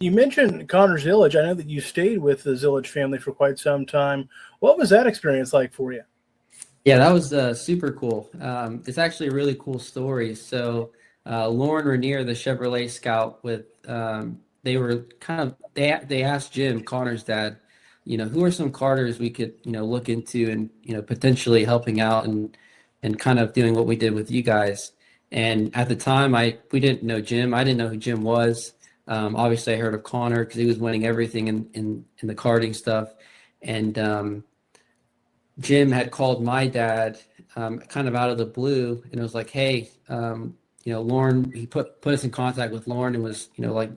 You mentioned Connor Zilisch. I know that you stayed with the Zilisch family for quite some time. What was that experience like for you? Yeah, that was super cool. It's actually a really cool story. So, Lauren Rainier, the Chevrolet Scout, they were kind of they asked Jim, Connor's dad, who are some Carters we could look into and potentially helping out and kind of doing what we did with you guys. And at the time, I we didn't know Jim. I didn't know who Jim was. Obviously, I heard of Connor because he was winning everything in the karting stuff, and Jim had called my dad kind of out of the blue, and it was like, hey, Lauren, he put us in contact with Lauren and was, like,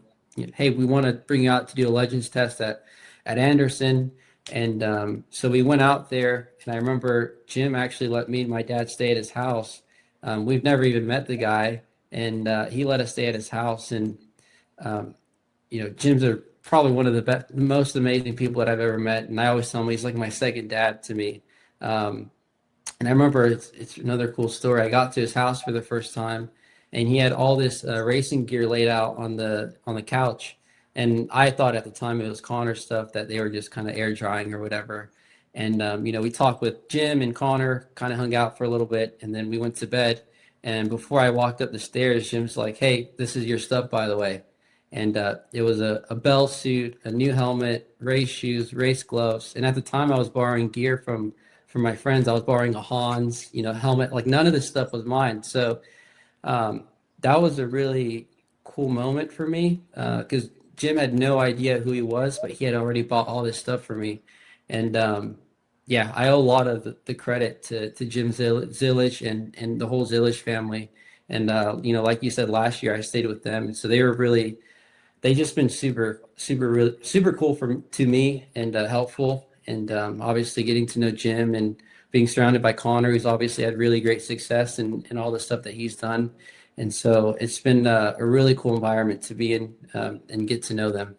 hey, we want to bring you out to do a Legends test at Anderson. And so we went out there, and I remember Jim actually let me and my dad stay at his house. We've never even met the guy, and he let us stay at his house. And um, Jim's probably one of the best, most amazing people that I've ever met, and I always tell him he's like my second dad to me. Um, and I remember it's another cool story. I got to his house for the first time, and he had all this racing gear laid out on the couch. And I thought at the time it was Connor stuff that they were just kind of air drying or whatever. And we talked with Jim and Connor, kind of hung out for a little bit, and then we went to bed. And before I walked up the stairs, Jim's like, "Hey, this is your stuff, by the way." And it was a bell suit, a new helmet, race shoes, race gloves. And at the time, I was borrowing gear from my friends. I was borrowing a Hans, helmet. Like none of this stuff was mine. So um, that was a really cool moment for me because Jim had no idea who he was, but he had already bought all this stuff for me. And yeah, I owe a lot of the credit to Jim Zilisch and the whole Zilisch family. And like you said, last year I stayed with them, and so they just been super really super cool to me and helpful. And obviously getting to know Jim and being surrounded by Connor, who's obviously had really great success and all the stuff that he's done. And so it's been a really cool environment to be in and get to know them.